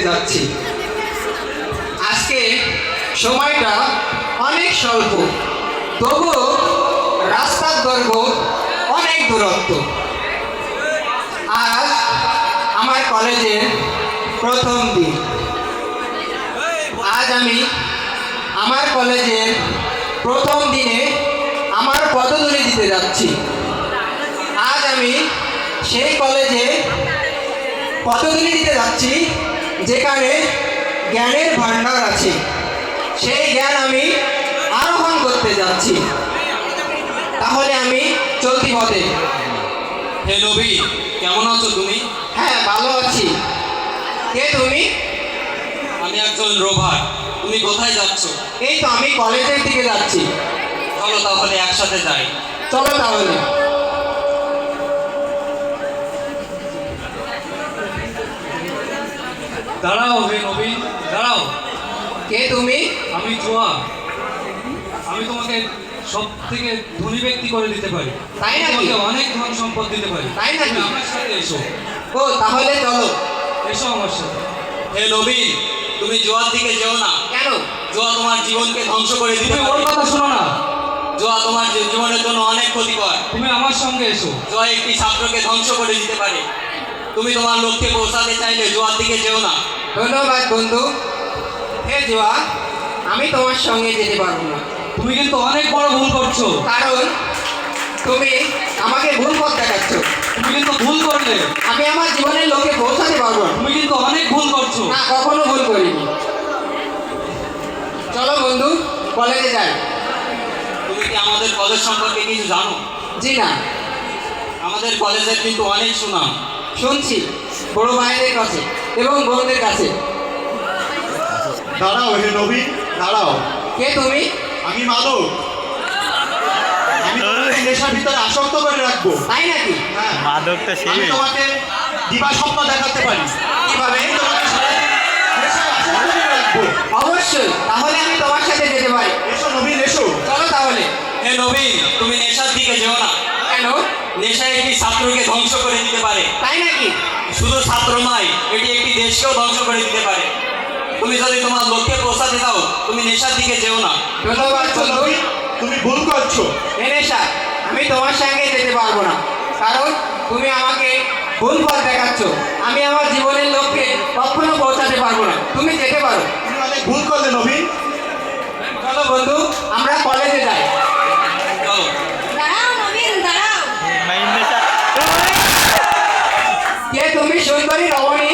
যাচ্ছি। আজকে সময়টা অনেক স্বল্প, তবুও রাস্তার দৈর্ঘ্য অনেক দূরত্ব। আজ আমার কলেজের প্রথম দিন। আজ আমি আমার কলেজের প্রথম দিনে আমার পদধূলি দিতে যাচ্ছি। আজ আমি সেই কলেজে পদধূলি দিতে যাচ্ছি যেখানে জ্ঞানের ভাণ্ডার আছে। সেই জ্ঞান আমি আরোহণ করতে যাচ্ছি। তাহলে আমি চলতি পথে। হে নবী, কেমন আছো তুমি? হ্যাঁ, ভালো আছি। কে তুমি? আমি একজন রোভার। তুমি কোথায় যাচ্ছ? এই তো আমি কলেজের দিকে যাচ্ছি। চলো তাহলে একসাথে যাই। চলো তাহলে। দাঁড়াও হে নবী, দাঁড়াও। কে তুমি? আমি জোয়া। আমি তোমাকে সব থেকে ধনী ব্যক্তি করে দিতে পারি। তাই নাকি? তোমাকে অনেক ধন সম্পদ দিতে পারি। তাই নাকি? তুমি আমার সাথে এসো। ও, তাহলে চলো। এসো আমার সাথে। হে নবী, তুমি জোয়ার দিকে যেও না। কেন? জোয়া তোমার জীবনকে ধ্বংস করে দিতে তুমি পারে। ওর কথা শোনো না, জোয়া তোমার জীবনের জন্য অনেক ক্ষতিকর। তুমি আমার সঙ্গে এসো। জোয়া একটি ছাত্রকে ধ্বংস করে দিতে পারে। তুমি তোমার লক্ষ্যে পৌঁছাতে চাইলে জোয়ার দিকে যেও না। ধন্যবাদ বন্ধু। হে জোয়া, আমি তোমার সঙ্গে যেতে পারবো না, তুমি কিন্তু অনেক বড় ভুল করছো। কারণ তুমি আমাকে ভুল পথ দেখাচ্ছ। তুমি কিন্তু ভুল করলে। আমি আমার জীবনের লক্ষ্যে পৌঁছাতে পারবো না। তুমি কিন্তু অনেক ভুল করছো। না, কখনো ভুল করিনি। চলো বন্ধু, কলেজে যাই। তুমি কি আমাদের কলেজ সম্পর্কে কিছু জানো? জি না। আমাদের কলেজের কিন্তু অনেক সুনাম। শুনছি বড় ভাইদের কাছে এবং বোনদের কাছে। দাঁড়াও হে নবী, দাঁড়াও। কে তুমি? আমি মাদক। আমি তোমাকে নেশার ভিতরে আসক্ত করে রাখবো। তাই নাকি? হ্যাঁ, মাদকটা আমি সেই তোমাকে দিবা স্বপ্ন দেখাতে পারি। কিভাবে? আমি তোমাকে নেশায় আসক্ত করে রাখবো। অবশ্যই, তাহলে আমি তোমার সাথে যেতে পারি। এসো নবীন, এসো। চলো তাহলে। হে নবী, তুমি নেশার দিকে যেও না। কেন? নেশা একটি ছাত্রকে ধ্বংস করে দিতে পারে। তাই নাকি? শুধু ছাত্র নয়, এটি একটি দেশকেও ধ্বংস করে দিতে পারে। তুমি যদি তোমার লক্ষ্যে পৌঁছাতে চাও, তুমি নেশার দিকে যেও না। ধন্যবাদ আচ্ছা বন্ধু। নবী, তুমি ভুল করছো। হে নেশা, আমি তোমার সঙ্গে যেতে পারবো না, কারণ তুমি আমাকে ভুল পথ দেখাচ্ছ। আমি আমার জীবনের লক্ষ্যে কখনো পৌঁছাতে পারবো না। তুমি যেতে পারো। তুমি অনেক ভুল করলে নবীন। চলো বন্ধু, আমরা কলেজে যাই। চলো। দাঁড়াও নবীন, দাঁড়াও। মাইন্ডটা কে তুমি? সুন্দরী রমণী।